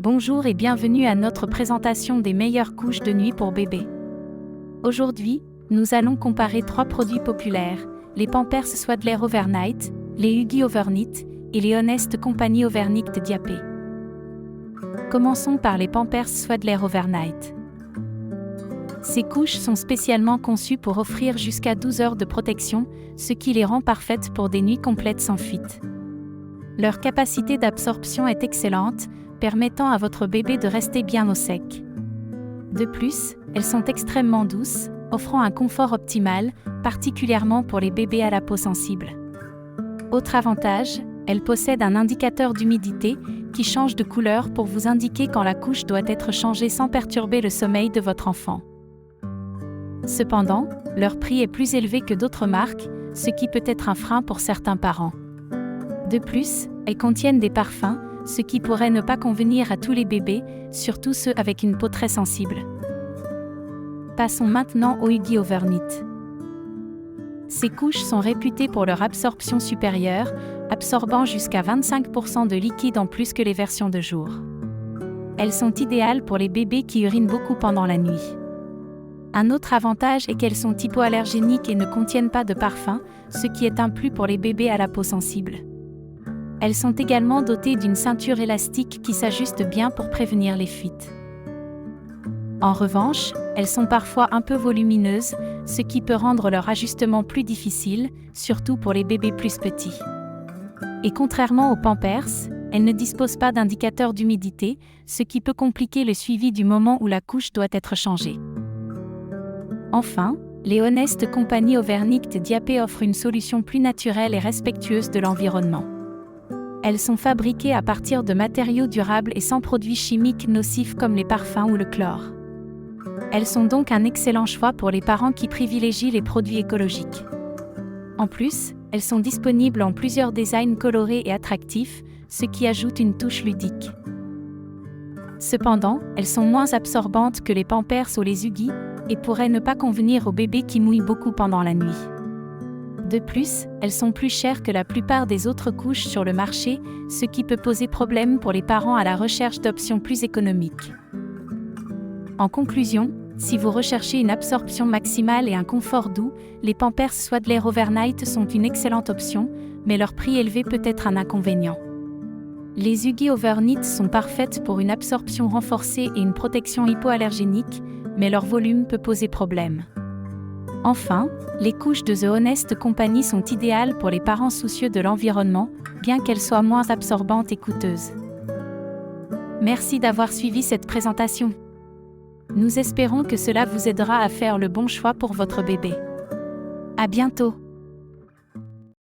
Bonjour et bienvenue à notre présentation des meilleures couches de nuit pour bébé. Aujourd'hui, nous allons comparer 3 produits populaires, les Pampers Swaddler Overnight, les Huggies Overknit et les Honest Company Overknit Diapé. Commençons par les Pampers Swaddler Overnight. Ces couches sont spécialement conçues pour offrir jusqu'à 12 heures de protection, ce qui les rend parfaites pour des nuits complètes sans fuite. Leur capacité d'absorption est excellente, permettant à votre bébé de rester bien au sec. De plus, elles sont extrêmement douces, offrant un confort optimal, particulièrement pour les bébés à la peau sensible. Autre avantage, elles possèdent un indicateur d'humidité qui change de couleur pour vous indiquer quand la couche doit être changée sans perturber le sommeil de votre enfant. Cependant, leur prix est plus élevé que d'autres marques, ce qui peut être un frein pour certains parents. De plus, elles contiennent des parfums, ce qui pourrait ne pas convenir à tous les bébés, surtout ceux avec une peau très sensible. Passons maintenant aux Huggies Overknit. Ces couches sont réputées pour leur absorption supérieure, absorbant jusqu'à 25% de liquide en plus que les versions de jour. Elles sont idéales pour les bébés qui urinent beaucoup pendant la nuit. Un autre avantage est qu'elles sont hypoallergéniques et ne contiennent pas de parfum, ce qui est un plus pour les bébés à la peau sensible. Elles sont également dotées d'une ceinture élastique qui s'ajuste bien pour prévenir les fuites. En revanche, elles sont parfois un peu volumineuses, ce qui peut rendre leur ajustement plus difficile, surtout pour les bébés plus petits. Et contrairement aux Pampers, elles ne disposent pas d'indicateur d'humidité, ce qui peut compliquer le suivi du moment où la couche doit être changée. Enfin, les Honest Company Overknit Diapé offrent une solution plus naturelle et respectueuse de l'environnement. Elles sont fabriquées à partir de matériaux durables et sans produits chimiques nocifs comme les parfums ou le chlore. Elles sont donc un excellent choix pour les parents qui privilégient les produits écologiques. En plus, elles sont disponibles en plusieurs designs colorés et attractifs, ce qui ajoute une touche ludique. Cependant, elles sont moins absorbantes que les Pampers ou les Huggies et pourraient ne pas convenir aux bébés qui mouillent beaucoup pendant la nuit. De plus, elles sont plus chères que la plupart des autres couches sur le marché, ce qui peut poser problème pour les parents à la recherche d'options plus économiques. En conclusion, si vous recherchez une absorption maximale et un confort doux, les Pampers Swaddler Overnight sont une excellente option, mais leur prix élevé peut être un inconvénient. Les Huggies Overknit sont parfaites pour une absorption renforcée et une protection hypoallergénique, mais leur volume peut poser problème. Enfin, les couches de The Honest Company sont idéales pour les parents soucieux de l'environnement, bien qu'elles soient moins absorbantes et coûteuses. Merci d'avoir suivi cette présentation. Nous espérons que cela vous aidera à faire le bon choix pour votre bébé. À bientôt!